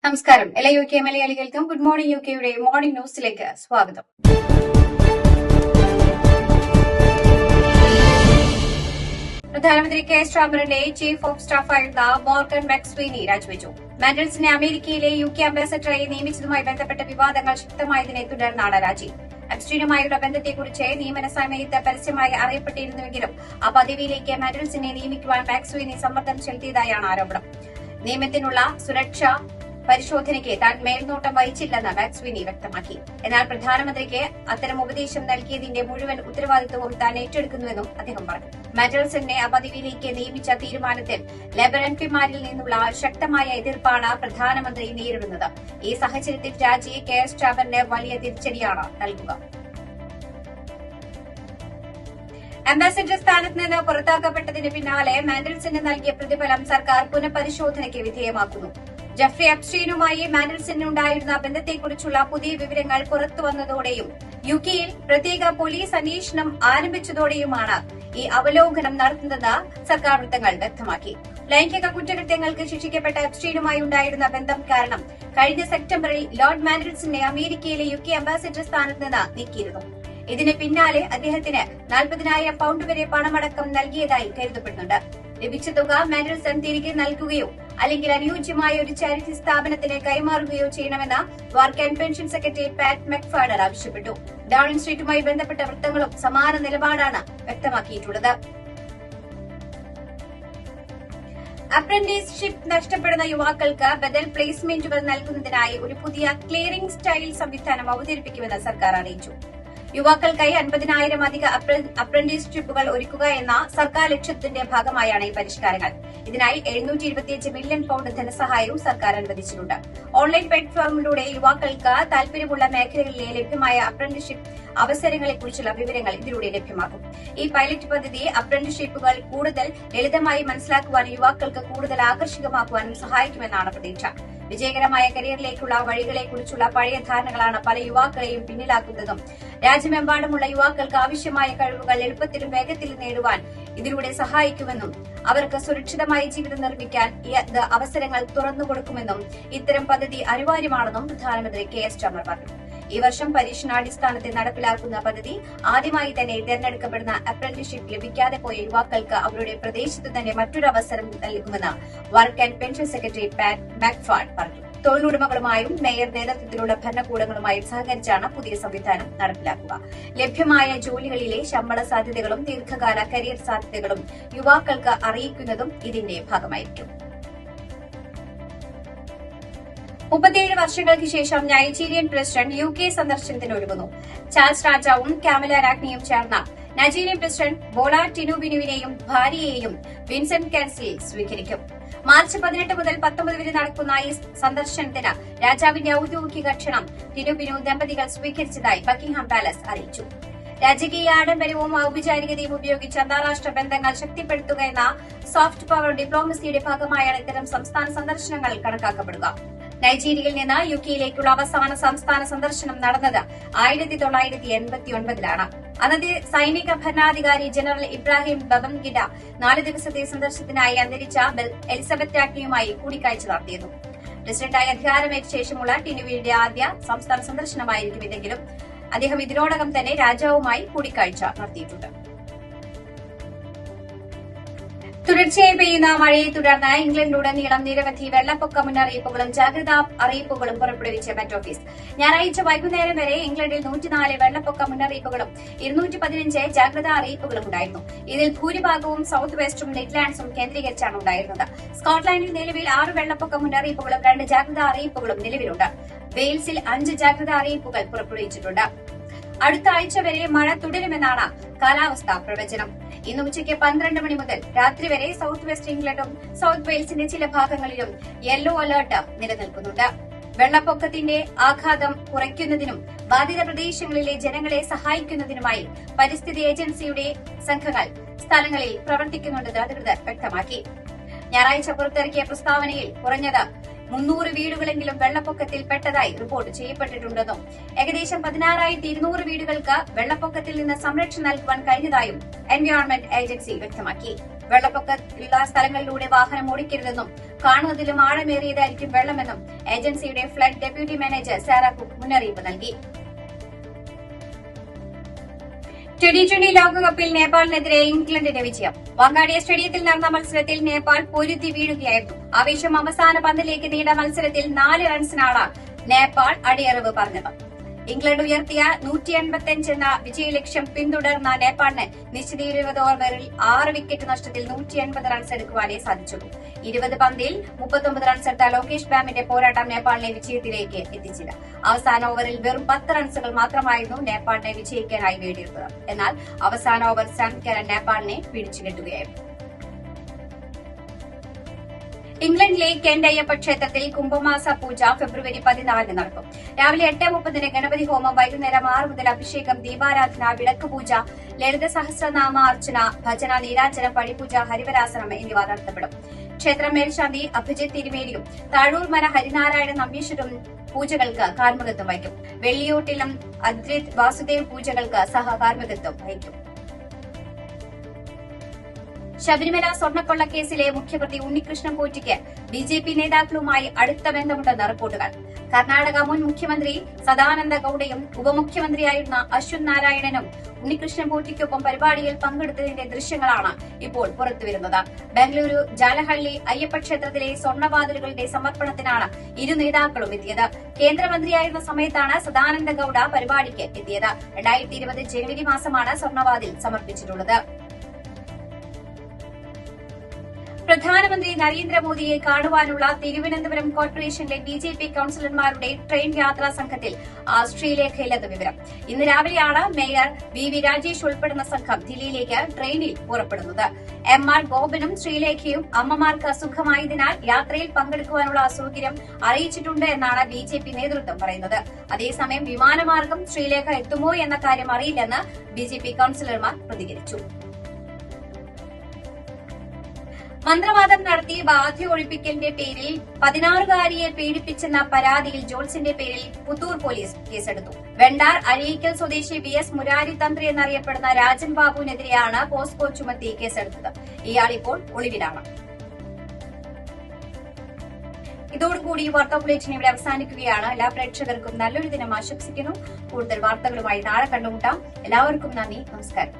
നമസ്കാരം. എല്ലാ U K മലയാളികൾക്കും ഗുഡ് മോർണിംഗ് യു കെയുടെ മോർണിംഗ് ന്യൂസിലേക്ക് സ്വാഗതം. പ്രധാനമന്ത്രി കെ സ്റ്റാമറിന്റെ ചീഫ് ഓഫ് സ്റ്റാഫായിരുന്ന മോർഗൻ മക്സ്വീനി രാജിവെച്ചു. മാൻഡൽസിനെ അമേരിക്കയിലെ യു കെ അംബാസഡറായി നിയമിച്ചതുമായി ബന്ധപ്പെട്ട വിവാദങ്ങൾ ശക്തമായതിനെ തുടർന്നാണ് രാജി. അബ്സ്റ്റീനുമായുള്ള ബന്ധത്തെക്കുറിച്ച് നിയമന സമയത്ത് പരസ്യമായി അറിയപ്പെട്ടിരുന്നുവെങ്കിലും ആ പദവിയിലേക്ക് മാൻഡൽസിനെ നിയമിക്കുവാൻ മക്സ്വീനി സമ്മർദ്ദം ചെലുത്തിയതായാണ് ആരോപണം. നിയമത്തിനുള്ള സുരക്ഷാ പരിശോധനയ്ക്ക് താൻ മേൽനോട്ടം വഹിച്ചില്ലെന്ന് മക്സ്വീനി വ്യക്തമാക്കി. എന്നാൽ പ്രധാനമന്ത്രിക്ക് അത്തരം ഉപദേശം നൽകിയതിന്റെ മുഴുവൻ ഉത്തരവാദിത്വവും താൻ ഏറ്റെടുക്കുന്നുവെന്നും അദ്ദേഹം പറഞ്ഞു. മാൻഡൽസനെ ആ പദവിയിലേക്ക് നിയമിച്ച തീരുമാനത്തിൽ ലേബർ എംപിമാരിൽ നിന്നുള്ള ശക്തമായ എതിർപ്പാണ് പ്രധാനമന്ത്രി നേരിടുന്നത്. ഈ സാഹചര്യത്തിൽ രാജി കെ സ്റ്റാമറിന് വലിയ തിരിച്ചടിയാണ് നൽകുക. അംബാസഡർ സ്ഥാനത്ത് നിന്ന് പുറത്താക്കപ്പെട്ടതിന് പിന്നാലെ മാൻഡൽസന് നൽകിയ പ്രതിഫലം സർക്കാർ പുനഃപരിശോധനയ്ക്ക് വിധേയമാക്കുന്നു. ജെഫ്രി എപ്സ്റ്റീനുമായി മാൻഡൽസനുണ്ടായിരുന്ന ബന്ധത്തെക്കുറിച്ചുള്ള പുതിയ വിവരങ്ങൾ പുറത്തുവന്നതോടെയും യുകെയിൽ പ്രത്യേക പോലീസ് അന്വേഷണം ആരംഭിച്ചതോടെയുമാണ് ഈ അവലോകനം നടത്തുന്നതെന്ന് സർക്കാർ വൃത്തങ്ങൾ വ്യക്തമാക്കി. ലൈംഗിക കുറ്റകൃത്യങ്ങൾക്ക് ശിക്ഷിക്കപ്പെട്ട എപ്സ്റ്റീനുമായി ഉണ്ടായിരുന്ന ബന്ധം കാരണം കഴിഞ്ഞ സെപ്റ്റംബറിൽ ലോർഡ് മാൻഡൽസനെ അമേരിക്കയിലെ യുകെ അംബാസഡർ സ്ഥാനത്ത് നിന്ന് നീക്കിയിരുന്നു. ഇതിന് പിന്നാലെ അദ്ദേഹത്തിന് 40,000 പൌണ്ട് വരെ പണമടക്കം നൽകിയതായി കരുതപ്പെടുന്നുണ്ട്. ലഭിച്ച തുക മാൻഡൽസൺ തിരികെ നൽകുകയോ അല്ലെങ്കിൽ അനുയോജ്യമായ ഒരു ചാരിറ്റി സ്ഥാപനത്തിന് കൈമാറുകയോ ചെയ്യണമെന്ന് വർക്ക് ആൻഡ് പെൻഷൻ സെക്രട്ടറി പാറ്റ് മക്ഫാഡർ ആവശ്യപ്പെട്ടു. ഡൌണിംഗ് സ്ട്രീറ്റുമായി ബന്ധപ്പെട്ട വൃത്തങ്ങളും സമാന നിലപാടാണ് വ്യക്തമാക്കിയിട്ടുള്ളത്. അപ്രന്റീസ്ഷിപ്പ് നഷ്ടപ്പെടുന്ന യുവാക്കൾക്ക് ബദൽ പ്ലേസ്മെന്റുകൾ നൽകുന്നതിനായി ഒരു പുതിയ ക്ലിയറിംഗ് സ്റ്റൈൽ സംവിധാനം അവതരിപ്പിക്കുമെന്ന് സർക്കാർ അറിയിച്ചു. യുവാക്കൾക്കായി 50,000 അധിക അപ്രന്റീസ്ഷിപ്പുകൾ ഒരുക്കുക എന്ന സർക്കാർ ലക്ഷ്യത്തിന്റെ ഭാഗമായാണ് ഈ പരിഷ്കാരങ്ങൾ. ഇതിനായി 725 മില്യൺ പൌണ്ട് ധനസഹായവും സർക്കാർ അനുവദിച്ചിട്ടുണ്ട്. ഓൺലൈൻ പ്ലാറ്റ്ഫോമിലൂടെ യുവാക്കൾക്ക് താൽപര്യമുള്ള മേഖലകളിലെ ലഭ്യമായ അപ്രന്റീസ്ഷിപ്പ് അവസരങ്ങളെക്കുറിച്ചുള്ള വിവരങ്ങൾ ഇതിലൂടെ ലഭ്യമാക്കും. ഈ പൈലറ്റ് പദ്ധതി അപ്രന്റീസ്ഷിപ്പുകൾ കൂടുതൽ ലളിതമായി മനസ്സിലാക്കുവാനും യുവാക്കൾക്ക് കൂടുതൽ ആകർഷകമാക്കുവാനും സഹായിക്കുമെന്നാണ് പ്രതീക്ഷ. വിജയകരമായ കരിയറിലേക്കുള്ള വഴികളെക്കുറിച്ചുള്ള പഴയ ധാരണകളാണ് പല യുവാക്കളെയും പിന്നിലാക്കുന്നതും രാജ്യമെമ്പാടുമുള്ള യുവാക്കൾക്ക് ആവശ്യമായ കഴിവുകൾ എളുപ്പത്തിലും വേഗത്തിലും നേടുവാൻ ഇതിലൂടെ സഹായിക്കുമെന്നും അവർക്ക് സുരക്ഷിതമായ ജീവിതം നിർമ്മിക്കാൻ ഇത് അവസരങ്ങൾ തുറന്നുകൊടുക്കുമെന്നും ഇത്തരം പദ്ധതി അനിവാര്യമാണെന്നും പ്രധാനമന്ത്രി കെ സ്റ്റാമർ പറഞ്ഞു. ഈ വർഷം പരീക്ഷണാടിസ്ഥാനത്തിൽ നടപ്പിലാക്കുന്ന പദ്ധതി ആദ്യമായി തന്നെ തിരഞ്ഞെടുക്കപ്പെടുന്ന അപ്രന്റീസ്ഷിപ്പ് ലഭിക്കാതെ പോയ യുവാക്കൾക്ക് അവരുടെ പ്രദേശത്ത് തന്നെ മറ്റൊരു അവസരം നൽകുമെന്ന് വർക്ക് ആൻഡ് പെൻഷൻ സെക്രട്ടറി പാറ്റ് മക്ഫാഡ് പറഞ്ഞു. തൊഴിലുടമകളുമായും മേയർ നേതൃത്വത്തിലുള്ള ഭരണകൂടങ്ങളുമായും സഹകരിച്ചാണ് പുതിയ സംവിധാനം നടപ്പിലാക്കുക. ലഭ്യമായ ജോലികളിലെ ശമ്പള സാധ്യതകളും ദീർഘകാല കരിയർ സാധ്യതകളും യുവാക്കൾക്ക് അറിയിക്കുന്നതും ഇതിന്റെ ഭാഗമായിരിക്കും. 37 വർഷങ്ങൾക്ക് ശേഷം നൈജീരിയൻ പ്രസിഡന്റ് യു കെ സന്ദർശനത്തിന് ഒരുങ്ങുന്നു. ചാൾസ് രാജാവും കാമില രാജ്ഞിയും ചേർന്ന നൈജീരിയൻ പ്രസിഡന്റ് ബോള ടിനുബിനുവിനെയും ഭാര്യയെയും വിൻസെന്റ് കാൻസിൽ സ്വീകരിക്കും. മാർച്ച് 18 മുതൽ 19 വരെ നടക്കുന്ന ഈ സന്ദർശനത്തിന് രാജാവിന്റെ ഔദ്യോഗിക ക്ഷണം ടിനുബിനു ദമ്പതികൾ സ്വീകരിച്ചതായി ബക്കിംഗ്ഹാം പാലസ് അറിയിച്ചു. രാജകീയ ആഡംബരവും ഔപചാരികതയും ഉപയോഗിച്ച് അന്താരാഷ്ട്ര ബന്ധങ്ങൾ ശക്തിപ്പെടുത്തുക എന്ന സോഫ്റ്റ് പവർ ഡിപ്ലോമസിയുടെ ഭാഗമായാണ് ഇത്തരം സംസ്ഥാന സന്ദർശനങ്ങൾ കണക്കാക്കപ്പെടുക. നൈജീരിയയിൽ നിന്ന് യുകെയിലേക്കുള്ള അവസാന സംസ്ഥാന സന്ദർശനം നടന്നത് 1989-ലാണ്. അന്നത്തെ സൈനിക ഭരണാധികാരി ജനറൽ ഇബ്രാഹിം ബബംഗിഡ 4 ദിവസത്തെ സന്ദർശനത്തിനായി അന്തരിച്ച എലിസബത്ത് രാജ്ഞിയുമായി കൂടിക്കാഴ്ച നടത്തിയിരുന്നു. പ്രസിഡന്റായി അധികാരമേറ്റ ശേഷമുള്ള ടിനുവിന്റെ ആദ്യ സംസ്ഥാന സന്ദർശനമായിരിക്കും ഇതെങ്കിലും അദ്ദേഹം ഇതിനോടകം തന്നെ രാജാവുമായി കൂടിക്കാഴ്ച നടത്തിയിട്ടുണ്ട്. തുടർച്ചയായി പെയ്യുന്ന മഴയെ തുടർന്ന് ഇംഗ്ലണ്ടിലുടനീളം നിരവധി വെള്ളപ്പൊക്ക മുന്നറിയിപ്പുകളും ജാഗ്രതാ അറിയിപ്പുകളും പുറപ്പെടുവിച്ച മെറ്റ് ഓഫീസ്. ഞായറാഴ്ച വൈകുന്നേരം വരെ ഇംഗ്ലണ്ടിൽ 104 വെള്ളപ്പൊക്ക മുന്നറിയിപ്പുകളും 215 ജാഗ്രതാ അറിയിപ്പുകളും ഉണ്ടായിരുന്നു. ഇതിൽ ഭൂരിഭാഗവും സൌത്ത് വെസ്റ്റും മിഡ്ലാൻഡ്സും കേന്ദ്രീകരിച്ചാണ് ഉണ്ടായിരുന്നത്. സ്കോട്ട്ലാൻഡിൽ നിലവിൽ 6 വെള്ളപ്പൊക്ക മുന്നറിയിപ്പുകളും 2 ജാഗ്രതാ അറിയിപ്പുകളും നിലവിലുണ്ട്. വെയിൽസിൽ 5 ജാഗ്രതാ അറിയിപ്പുകൾ പുറപ്പെടുവിച്ചിട്ടുണ്ട്. അടുത്ത ആഴ്ച വരെ മഴ തുടരുമെന്നാണ് കാലാവസ്ഥാ പ്രവചനം. ഇന്ന് ഉച്ചയ്ക്ക് 12 മണി മുതൽ രാത്രി വരെ സൌത്ത് വെസ്റ്റ് ഇംഗ്ലണ്ടും സൌത്ത് വെയിൽസിന്റെ ചില ഭാഗങ്ങളിലും യെല്ലോ അലർട്ട് നിലനിൽക്കുന്നുണ്ട്. വെള്ളപ്പൊക്കത്തിന്റെ ആഘാതം കുറയ്ക്കുന്നതിനും ബാധിത പ്രദേശങ്ങളിലെ ജനങ്ങളെ സഹായിക്കുന്നതിനുമായി പരിസ്ഥിതി ഏജൻസിയുടെ സംഘങ്ങൾ സ്ഥലങ്ങളിൽ പ്രവർത്തിക്കുന്നുണ്ടെന്ന് അധികൃതർ വ്യക്തമാക്കി. ഞായറാഴ്ച പുറത്തിറക്കിയ പ്രസ്താവനയിൽ കുറഞ്ഞത് 300 വീടുകളെങ്കിലും വെള്ളപ്പൊക്കത്തിൽ പെട്ടതായി റിപ്പോർട്ട് ചെയ്യപ്പെട്ടിട്ടുണ്ടെന്നും ഏകദേശം 16,200 വീടുകൾക്ക് വെള്ളപ്പൊക്കത്തിൽ നിന്ന് സംരക്ഷണം നൽകുവാൻ കഴിഞ്ഞതായും എൻവയോൺമെന്റ് ഏജൻസി വ്യക്തമാക്കി. വെള്ളപ്പൊക്കമുള്ള സ്ഥലങ്ങളിലൂടെ വാഹനം ഓടിക്കരുതെന്നും കാണുന്നതിലും ആഴമേറിയതായിരിക്കും വെള്ളമെന്നും ഏജൻസിയുടെ flood deputy manager Sarah Cook മുന്നറിയിപ്പ് നൽകി. T20 ലോകകപ്പിൽ നേപ്പാളിനെതിരെ ഇംഗ്ലണ്ടിന്റെ വിജയം. വാങ്കാടിയ സ്റ്റേഡിയത്തിൽ നടന്ന മത്സരത്തിൽ നേപ്പാൾ പൊരുതി വീഴുകയായിരുന്നു. ആവേശം അവസാന പന്തിലേക്ക് നീണ്ട മത്സരത്തിൽ 4 റൺസിനാണ് നേപ്പാൾ അടിയറവ് പറഞ്ഞത്. ഇംഗ്ലണ്ട് ഉയർത്തിയ 185 എന്ന വിജയലക്ഷ്യം പിന്തുടർന്ന നേപ്പാളിന് നിശ്ചിത 20 ഓവറിൽ 6 വിക്കറ്റ് നഷ്ടത്തിൽ 180 റൺസ് എടുക്കുവാനേ സാധിച്ചുള്ളൂ. 20 പന്തിൽ 39 റൺസ് എടുത്ത ലോകേഷ് ബാമിന്റെ പോരാട്ടം നേപ്പാളിനെ വിജയത്തിലേക്ക് എത്തിച്ചില്ല. അവസാന ഓവറിൽ വെറും 10 റൺസുകൾ മാത്രമായിരുന്നു നേപ്പാളിനെ വിജയിക്കാനായി നേടിയിരുന്നത്. എന്നാൽ അവസാന ഓവർ സാംകരൻ നേപ്പാളിനെ പിടിച്ചുകെട്ടുകയായിരുന്നു. ഇംഗ്ലണ്ടിലെ കെന്റ് അയ്യപ്പ ക്ഷേത്രത്തിൽ കുംഭമാസ പൂജ ഫെബ്രുവരി 14 നടക്കും. രാവിലെ 8:30 ഗണപതി ഹോമം, വൈകുന്നേരം 6 മുതൽ അഭിഷേകം, ദീപാരാധന, വിളക്ക് പൂജ, ലളിത സഹസ്രനാമ അർച്ചന, ഭജന, നീരാഞ്ജനം, പടിപൂജ, ഹരിവരാസനം എന്നിവ നടത്തപ്പെടും. ക്ഷേത്രം മേൽശാന്തി അഭിജിത്ത് തിരുമേനിയും താഴൂർ മന ഹരിനാരായണ നമ്പീശ്വരും പൂജകൾക്ക് കാർമ്മികത്വം വഹിക്കും. വെള്ളിയോട്ടിലും അദ്രിത് വാസുദേവ് പൂജകൾക്ക് സഹകാർമ്മികത്വം വഹിക്കും. ശബരിമല സ്വർണ്ണക്കൊള്ളക്കേസിലെ മുഖ്യപ്രതി ഉണ്ണികൃഷ്ണൻ പോറ്റിക്ക് ബിജെപി നേതാക്കളുമായി അടുത്ത ബന്ധമുണ്ടെന്ന് റിപ്പോർട്ടുകൾ. കർണാടക മുൻ മുഖ്യമന്ത്രി സദാനന്ദ ഗൌഡയും ഉപമുഖ്യമന്ത്രിയായിരുന്ന അശ്വന്ത് നാരായണനും ഉണ്ണികൃഷ്ണൻ പോറ്റിക്കൊപ്പം പരിപാടിയിൽ പങ്കെടുത്തതിന്റെ ദൃശ്യങ്ങളാണ് ഇപ്പോൾ പുറത്തുവരുന്നത്. ബംഗളൂരു ജാലഹള്ളി അയ്യപ്പ ക്ഷേത്രത്തിലെ സ്വർണ്ണവാതിലുകളുടെ സമർപ്പണത്തിനാണ് ഇരു നേതാക്കളും എത്തിയത്. കേന്ദ്രമന്ത്രിയായിരുന്ന സമയത്താണ് സദാനന്ദ ഗൌഡ പരിപാടിക്ക് എത്തിയത്. 2020 ജനുവരി മാസമാണ് സ്വർണ്ണവാതിൽ സമർപ്പിച്ചിട്ടുള്ളത്. പ്രധാനമന്ത്രി നരേന്ദ്രമോദിയെ കാണുവാനുള്ള തിരുവനന്തപുരം കോർപ്പറേഷനിലെ ബിജെപി കൌൺസിലർമാരുടെ ട്രെയിൻ യാത്രാ സംഘത്തിൽ ശ്രീലേഖയിലെന്ന വിവരം. ഇന്ന് രാവിലെയാണ് മേയർ വി രാജേഷ് ഉൾപ്പെടുന്ന സംഘം ദില്ലിയിലേക്ക് ട്രെയിനിൽ പുറപ്പെടുന്നത്. MR ഗോപനും ശ്രീലേഖയും അമ്മമാർക്ക് അസുഖമായതിനാൽ യാത്രയിൽ പങ്കെടുക്കുവാനുള്ള അസൌകര്യം അറിയിച്ചിട്ടുണ്ട് എന്നാണ് ബിജെപി നേതൃത്വം പറയുന്നത്. അതേസമയം വിമാനമാർഗം ശ്രീലേഖ എത്തുമോ എന്ന കാര്യം അറിയില്ലെന്ന് ബിജെപി കൌൺസിലർമാർ പ്രതികരിച്ചു. മന്ത്രവാദം നടത്തി ബാധ്യ ഒഴിപ്പിക്കലിന്റെ പേരിൽ 16-കാരിയെ പീഡിപ്പിച്ചെന്ന പരാതിയിൽ ജോൾസിന്റെ പേരിൽ പുത്തൂർ പോലീസ് കേസെടുത്തു. വെണ്ടാർ അഴീക്കൽ സ്വദേശി VS മുരാരി തന്ത്രി എന്നറിയപ്പെടുന്ന രാജൻ ബാബുവിനെതിരെയാണ് പോസ്കോ ചുമത്തി കേസെടുത്തത്. ഇയാൾ ഇപ്പോൾ ഒളിവിലാണ്. ഇതോടുകൂടി വാർത്താ ബുള്ളറ്റിൻ ഇവിടെ അവസാനിക്കുകയാണ്. എല്ലാ പ്രേക്ഷകർക്കും നല്ലൊരു ദിനം ആശംസിക്കുന്നു. കൂടുതൽ വാർത്തകളുമായി നാളെ കണ്ടുമുട്ടാം. എല്ലാവർക്കും നന്ദി, നമസ്കാരം.